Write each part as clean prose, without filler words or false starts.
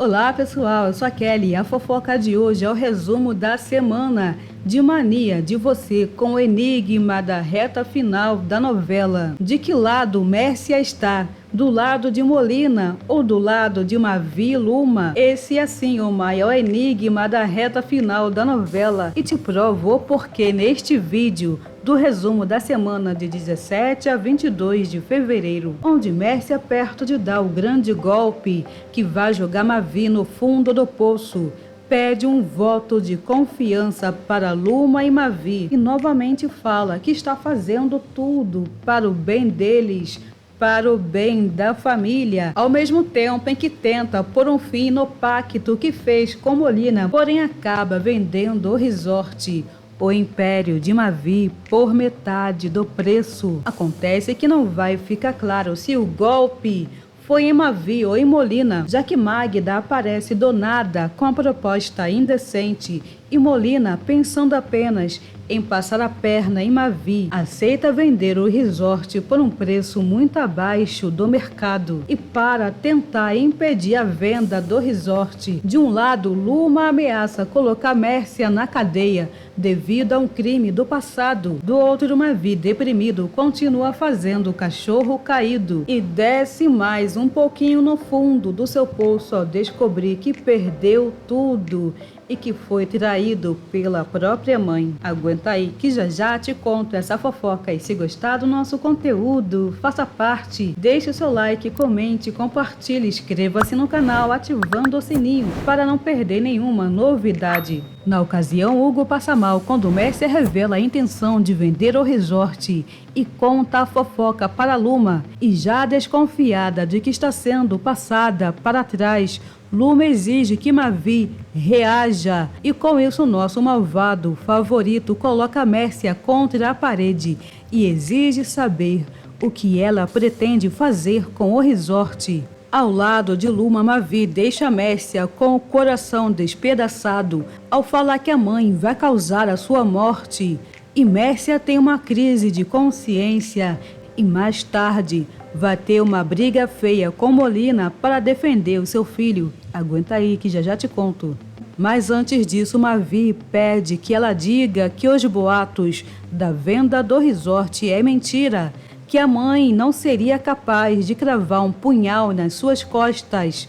Olá pessoal, eu sou a Kelly. A fofoca de hoje é o resumo da semana de Mania de Você com o enigma da reta final da novela. De que lado Mércia está? Do lado de Molina ou do lado de Mavi Luma? Esse é sim o maior enigma da reta final da novela e te provo o porquê neste vídeo do resumo da semana de 17 a 22 de fevereiro, onde Mércia perto de dar o grande golpe que vai jogar Mavi no fundo do poço, pede um voto de confiança para Luma e Mavi e novamente fala que está fazendo tudo para o bem deles, para o bem da família, ao mesmo tempo em que tenta pôr um fim no pacto que fez com Molina, porém acaba vendendo o resort, o império de Mavi, por metade do preço. Acontece que não vai ficar claro se o golpe foi em Mavi ou em Molina, já que Magda aparece do nada com a proposta indecente e Molina, pensando apenas em passar a perna em Mavi, aceita vender o resort por um preço muito abaixo do mercado. E para tentar impedir a venda do resort, de um lado, Luma ameaça colocar Mércia na cadeia devido a um crime do passado. Do outro, Mavi, deprimido, continua fazendo o cachorro caído e desce mais um pouquinho no fundo do seu poço ao descobrir que perdeu tudo e que foi traído pela própria mãe. Aguenta aí que já te conto essa fofoca, e se gostar do nosso conteúdo, faça parte, deixe o seu like, comente, compartilhe, inscreva-se no canal ativando o sininho para não perder nenhuma novidade. Na ocasião, Hugo passa mal quando Mércia revela a intenção de vender o resort e conta a fofoca para Luma, e já desconfiada de que está sendo passada para trás, Luma exige que Mavi reaja e com isso nosso malvado favorito coloca Mércia contra a parede e exige saber o que ela pretende fazer com o resort. Ao lado de Luma, Mavi deixa Mércia com o coração despedaçado ao falar que a mãe vai causar a sua morte, e Mércia tem uma crise de consciência e mais tarde vai ter uma briga feia com Molina para defender o seu filho. Aguenta aí que já te conto. Mas antes disso, Mavi pede que ela diga que os boatos da venda do resort é mentira, que a mãe não seria capaz de cravar um punhal nas suas costas.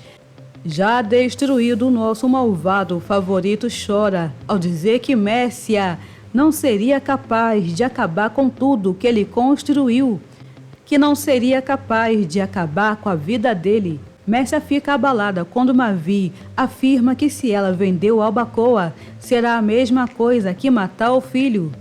Já destruído, o nosso malvado favorito chora ao dizer que Mércia não seria capaz de acabar com tudo que ele construiu, que não seria capaz de acabar com a vida dele. Mércia fica abalada quando Mavi afirma que se ela vendeu Albacoa, será a mesma coisa que matar o filho.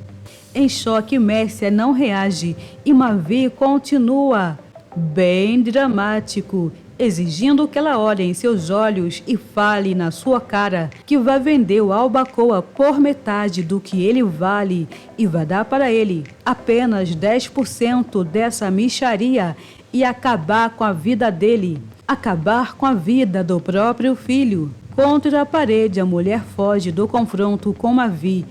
Em choque, Mércia não reage e Mavi continua bem dramático, exigindo que ela olhe em seus olhos e fale na sua cara que vai vender o Albacoa por metade do que ele vale e vai dar para ele apenas 10% dessa mixaria e acabar com a vida dele, acabar com a vida do próprio filho. Contra a parede, a mulher foge do confronto com Mavi,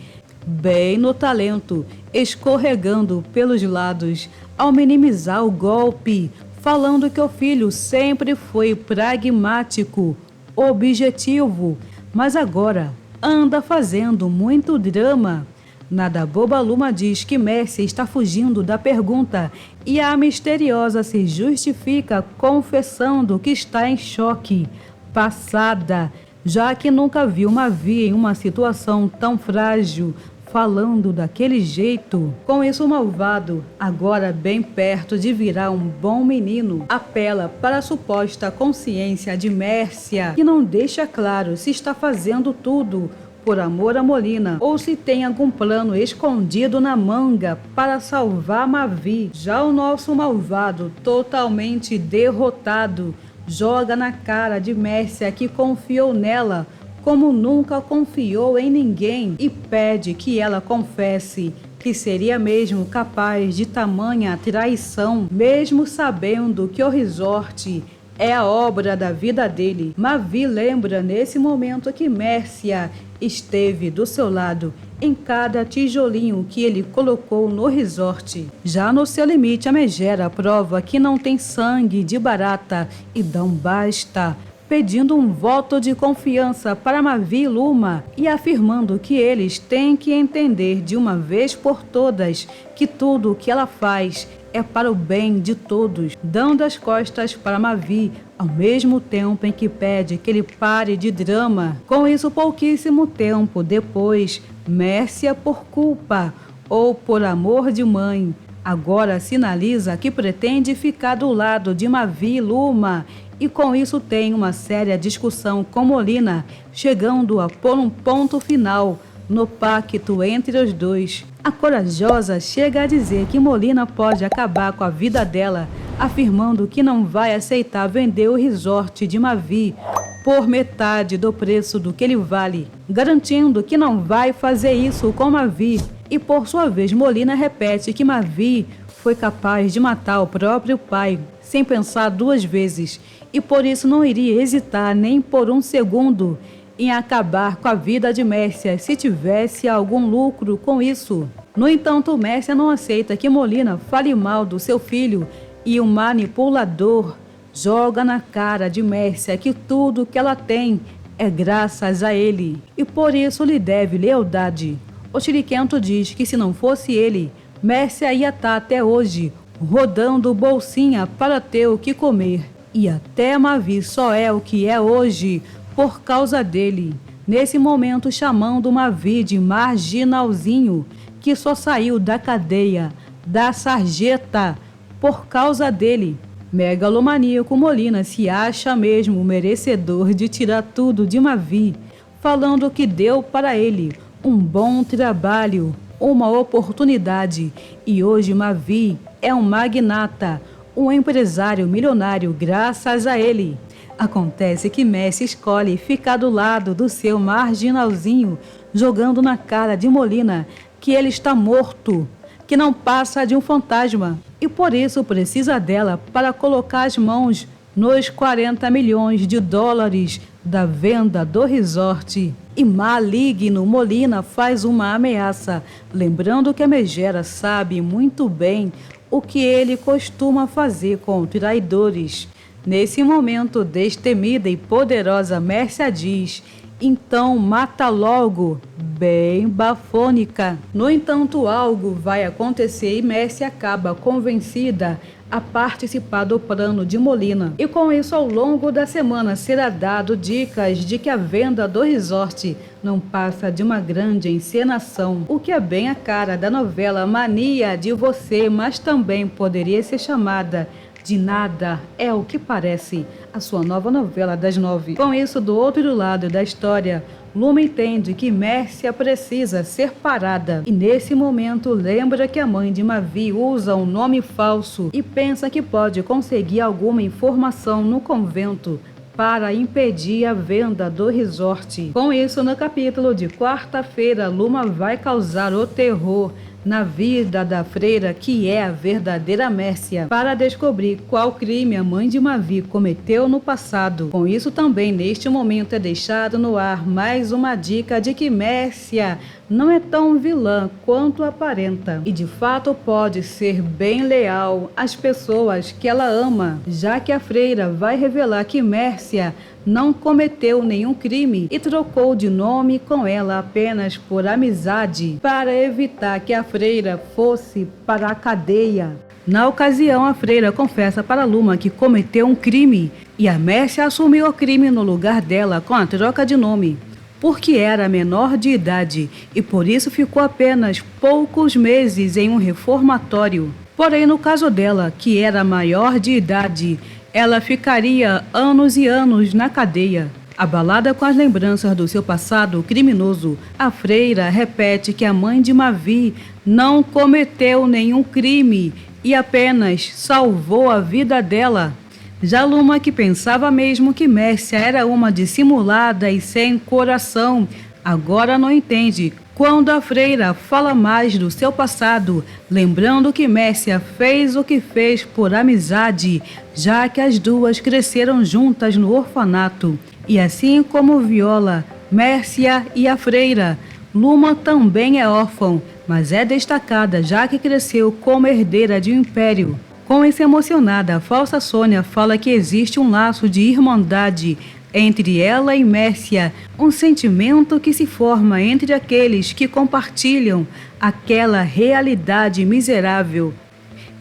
bem no talento, escorregando pelos lados ao minimizar o golpe, falando que o filho sempre foi pragmático, objetivo, mas agora anda fazendo muito drama. Nada boba, Luma diz que Mércia está fugindo da pergunta e a misteriosa se justifica confessando que está em choque, passada, já que nunca viu Mavi em uma situação tão frágil, falando daquele jeito. Com isso, o malvado, agora bem perto de virar um bom menino, apela para a suposta consciência de Mércia, que não deixa claro se está fazendo tudo por amor a Molina ou se tem algum plano escondido na manga para salvar Mavi. Já o nosso malvado, totalmente derrotado, joga na cara de Mércia que confiou nela como nunca confiou em ninguém e pede que ela confesse que seria mesmo capaz de tamanha traição, mesmo sabendo que o resort é a obra da vida dele. Mavi lembra nesse momento que Mércia esteve do seu lado em cada tijolinho que ele colocou no resort. Já no seu limite, a megera prova que não tem sangue de barata e dá um basta pedindo um voto de confiança para Mavi e Luma e afirmando que eles têm que entender de uma vez por todas que tudo o que ela faz é para o bem de todos, dando as costas para Mavi, ao mesmo tempo em que pede que ele pare de drama. Com isso, pouquíssimo tempo depois, Mércia, por culpa ou por amor de mãe, agora sinaliza que pretende ficar do lado de Mavi e Luma, e com isso tem uma séria discussão com Molina, chegando a pôr um ponto final no pacto entre os dois. A corajosa chega a dizer que Molina pode acabar com a vida dela, afirmando que não vai aceitar vender o resort de Mavi por metade do preço do que ele vale, garantindo que não vai fazer isso com Mavi. E por sua vez, Molina repete que Mavi foi capaz de matar o próprio pai, sem pensar duas vezes, e por isso não iria hesitar nem por um segundo em acabar com a vida de Mércia se tivesse algum lucro com isso. No entanto, Mércia não aceita que Molina fale mal do seu filho e o manipulador joga na cara de Mércia que tudo que ela tem é graças a ele e por isso lhe deve lealdade. O Chiriquento diz que se não fosse ele, Mércia ia estar até hoje rodando bolsinha para ter o que comer. E até Mavi só é o que é hoje por causa dele. Nesse momento, chamando Mavi de marginalzinho, que só saiu da cadeia, da sarjeta, por causa dele. Megalomaníaco Molina se acha mesmo merecedor de tirar tudo de Mavi, falando que deu para ele um bom trabalho, uma oportunidade, e hoje Mavi é um magnata, um empresário milionário graças a ele. Acontece que Messi escolhe ficar do lado do seu marginalzinho, jogando na cara de Molina que ele está morto, que não passa de um fantasma, e por isso precisa dela para colocar as mãos nos 40 milhões de dólares da venda do resort. E maligno, Molina faz uma ameaça, lembrando que a megera sabe muito bem o que ele costuma fazer com traidores. Nesse momento, destemida e poderosa Mércia diz: então mata logo, bem bafônica. No entanto, algo vai acontecer e Mércia acaba convencida a participar do plano de Molina. E com isso, ao longo da semana, será dado dicas de que a venda do resort não passa de uma grande encenação, o que é bem a cara da novela Mania de Você, mas também poderia ser chamada de Nada é o que Parece, a sua nova novela das 9. Com isso, do outro lado da história, Luma entende que Mércia precisa ser parada e nesse momento lembra que a mãe de Mavi usa um nome falso e pensa que pode conseguir alguma informação no convento para impedir a venda do resort. Com isso, no capítulo de quarta-feira, Luma vai causar o terror na vida da freira, que é a verdadeira Mércia, para descobrir qual crime a mãe de Mavi cometeu no passado. Com isso também, neste momento, é deixado no ar mais uma dica de que Mércia não é tão vilã quanto aparenta e de fato pode ser bem leal às pessoas que ela ama, já que a freira vai revelar que Mércia não cometeu nenhum crime e trocou de nome com ela apenas por amizade, para evitar que a freira fosse para a cadeia. Na ocasião, a freira confessa para Luma que cometeu um crime e a Mércia assumiu o crime no lugar dela com a troca de nome, porque era menor de idade e por isso ficou apenas poucos meses em um reformatório. Porém, no caso dela, que era maior de idade, ela ficaria anos e anos na cadeia. Abalada com as lembranças do seu passado criminoso, a freira repete que a mãe de Mavi não cometeu nenhum crime e apenas salvou a vida dela. Já Luma, que pensava mesmo que Mércia era uma dissimulada e sem coração, agora não entende quando a freira fala mais do seu passado, lembrando que Mércia fez o que fez por amizade, já que as duas cresceram juntas no orfanato. E assim como Viola, Mércia e a freira, Luma também é órfã, mas é destacada já que cresceu como herdeira de um império. Com isso emocionada, a falsa Sônia fala que existe um laço de irmandade entre ela e Mércia, um sentimento que se forma entre aqueles que compartilham aquela realidade miserável.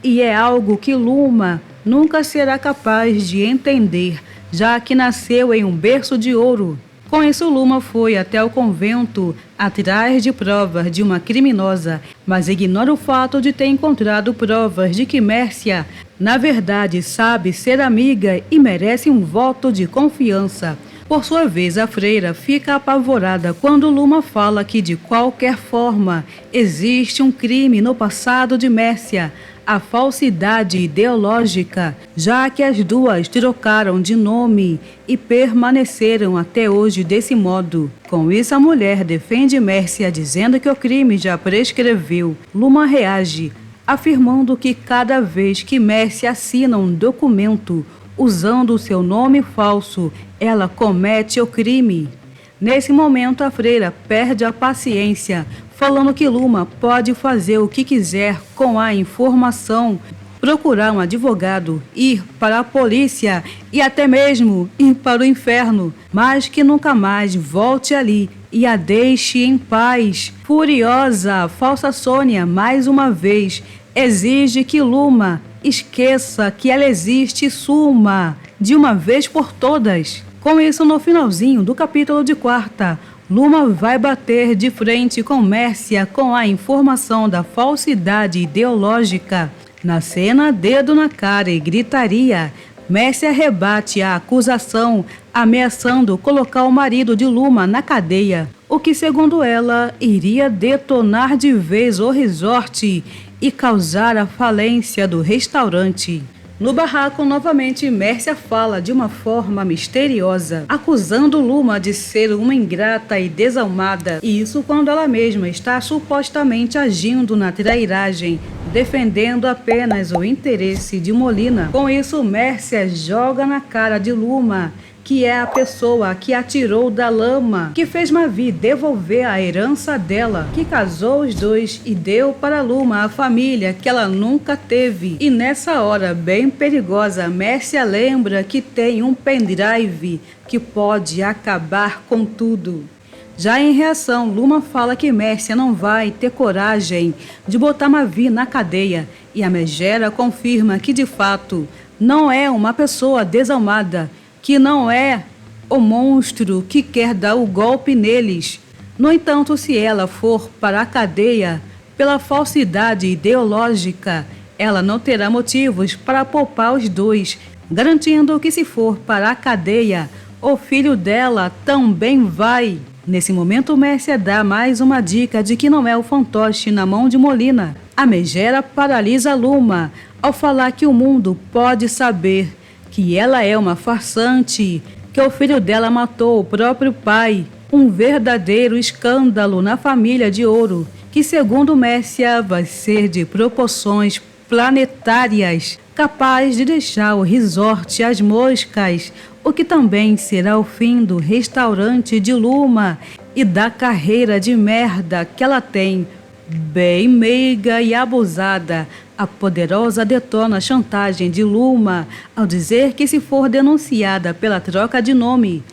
E é algo que Luma nunca será capaz de entender, já que nasceu em um berço de ouro. Com isso, Luma foi até o convento atrás de provas de uma criminosa, mas ignora o fato de ter encontrado provas de que Mércia, na verdade, sabe ser amiga e merece um voto de confiança. Por sua vez, a freira fica apavorada quando Luma fala que, de qualquer forma, existe um crime no passado de Mércia, a falsidade ideológica, já que as duas trocaram de nome e permaneceram até hoje desse modo. Com isso, a mulher defende Mércia, dizendo que o crime já prescreveu. Luma reage, afirmando que cada vez que Mércia assina um documento usando o seu nome falso, ela comete o crime. Nesse momento, a freira perde a paciência, falando que Luma pode fazer o que quiser com a informação, procurar um advogado, ir para a polícia e até mesmo ir para o inferno, mas que nunca mais volte ali e a deixe em paz. Furiosa, a falsa Sônia, mais uma vez, exige que Luma esqueça que ela existe e suma de uma vez por todas. Com isso, no finalzinho do capítulo de quarta, Luma vai bater de frente com Mércia com a informação da falsidade ideológica. Na cena, dedo na cara e gritaria, Mércia rebate a acusação, ameaçando colocar o marido de Luma na cadeia, o que, segundo ela, iria detonar de vez o resort e causar a falência do restaurante. No barraco, novamente, Mércia fala de uma forma misteriosa, acusando Luma de ser uma ingrata e desalmada. E isso quando ela mesma está supostamente agindo na trairagem, defendendo apenas o interesse de Molina. Com isso, Mércia joga na cara de Luma que é a pessoa que a tirou da lama, que fez Mavi devolver a herança dela, que casou os dois e deu para Luma a família que ela nunca teve. E nessa hora bem perigosa, Mércia lembra que tem um pendrive que pode acabar com tudo. Já em reação, Luma fala que Mércia não vai ter coragem de botar Mavi na cadeia, e a Megera confirma que de fato não é uma pessoa desalmada, que não é o monstro que quer dar o golpe neles. No entanto, se ela for para a cadeia pela falsidade ideológica, ela não terá motivos para poupar os dois, garantindo que se for para a cadeia, o filho dela também vai. Nesse momento, Mércia dá mais uma dica de que não é o fantoche na mão de Molina. A Megera paralisa Luma ao falar que o mundo pode saber que ela é uma farsante, que o filho dela matou o próprio pai. Um verdadeiro escândalo na família de Ouro, que segundo Mércia vai ser de proporções planetárias, capaz de deixar o resort às moscas, o que também será o fim do restaurante de Luma e da carreira de merda que ela tem. Bem meiga e abusada, a poderosa detona a chantagem de Luma ao dizer que se for denunciada pela troca de nome,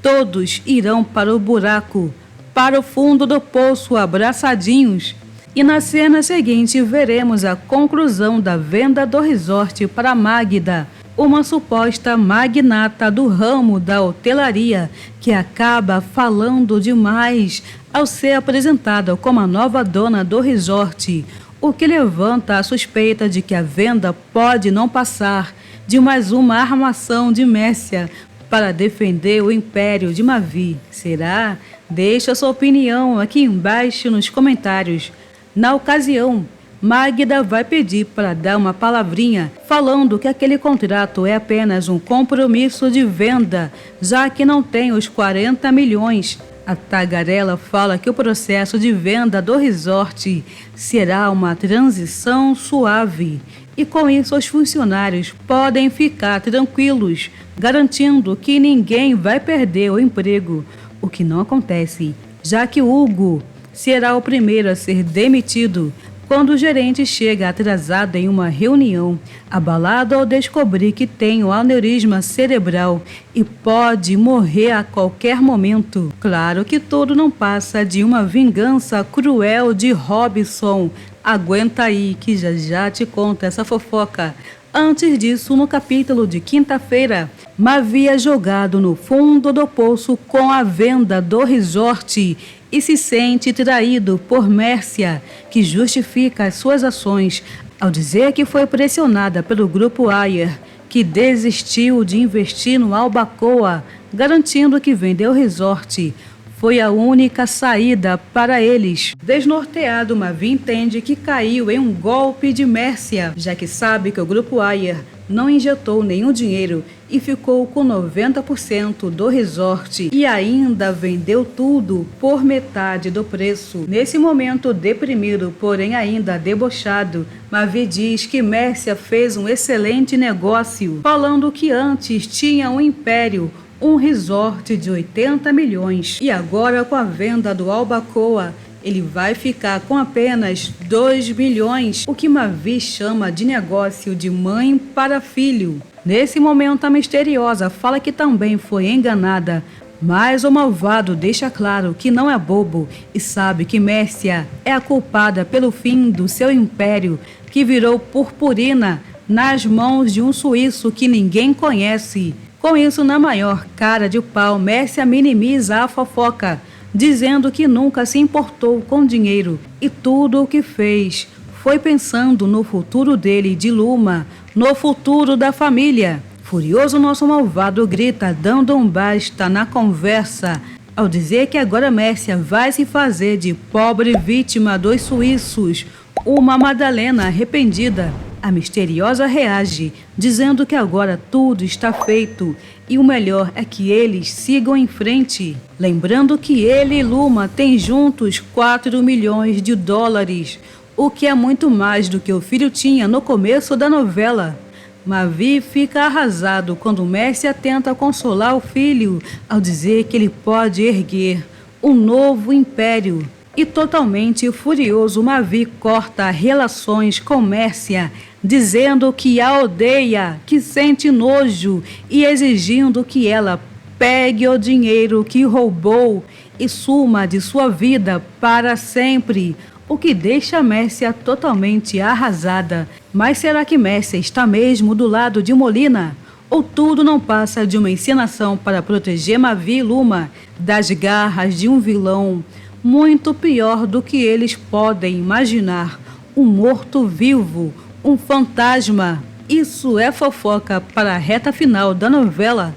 todos irão para o buraco, para o fundo do poço abraçadinhos. E na cena seguinte veremos a conclusão da venda do resort para Magda, uma suposta magnata do ramo da hotelaria que acaba falando demais ao ser apresentada como a nova dona do resort, o que levanta a suspeita de que a venda pode não passar de mais uma armação de Mércia para defender o império de Mavi. Será? Deixa sua opinião aqui embaixo nos comentários. Na ocasião, Magda vai pedir para dar uma palavrinha, falando que aquele contrato é apenas um compromisso de venda, já que não tem os 40 milhões. A tagarela fala que o processo de venda do resort será uma transição suave. E com isso os funcionários podem ficar tranquilos, garantindo que ninguém vai perder o emprego, o que não acontece, já que Hugo será o primeiro a ser demitido quando o gerente chega atrasado em uma reunião, abalado ao descobrir que tem um aneurisma cerebral e pode morrer a qualquer momento. Claro que tudo não passa de uma vingança cruel de Robson. Aguenta aí que já já te conto essa fofoca. Antes disso, no capítulo de quinta-feira, Mavi é jogado no fundo do poço com a venda do resort e se sente traído por Mércia, que justifica as suas ações ao dizer que foi pressionada pelo grupo Ayer, que desistiu de investir no Albacoa, garantindo que vender o resort foi a única saída para eles. Desnorteado, Mavi entende que caiu em um golpe de Mércia, já que sabe que o grupo Ayer não injetou nenhum dinheiro e ficou com 90% do resort e ainda vendeu tudo por metade do preço. Nesse momento deprimido, porém ainda debochado, Mavi diz que Mércia fez um excelente negócio, falando que antes tinha um império, um resort de 80 milhões. E agora, com a venda do Albacoa, ele vai ficar com apenas 2 milhões, o que Mavi chama de negócio de mãe para filho. Nesse momento, a misteriosa fala que também foi enganada, mas o malvado deixa claro que não é bobo e sabe que Mércia é a culpada pelo fim do seu império, que virou purpurina nas mãos de um suíço que ninguém conhece. Com isso, na maior cara de pau, Mércia minimiza a fofoca, dizendo que nunca se importou com dinheiro e tudo o que fez foi pensando no futuro dele e de Luma, no futuro da família. Furioso, nosso malvado grita, dando um basta na conversa, ao dizer que agora Mércia vai se fazer de pobre vítima dos suíços, uma Madalena arrependida. A misteriosa reage, dizendo que agora tudo está feito e o melhor é que eles sigam em frente. Lembrando que ele e Luma têm juntos 4 milhões de dólares, o que é muito mais do que o filho tinha no começo da novela. Mavi fica arrasado quando Mércia tenta consolar o filho ao dizer que ele pode erguer um novo império. E totalmente furioso, Mavi corta relações com Mércia, dizendo que a odeia, que sente nojo e exigindo que ela pegue o dinheiro que roubou e suma de sua vida para sempre, o que deixa Mércia totalmente arrasada. Mas será que Mércia está mesmo do lado de Molina? Ou tudo não passa de uma encenação para proteger Mavi e Luma das garras de um vilão muito pior do que eles podem imaginar, um morto-vivo, um fantasma? Isso é fofoca para a reta final da novela.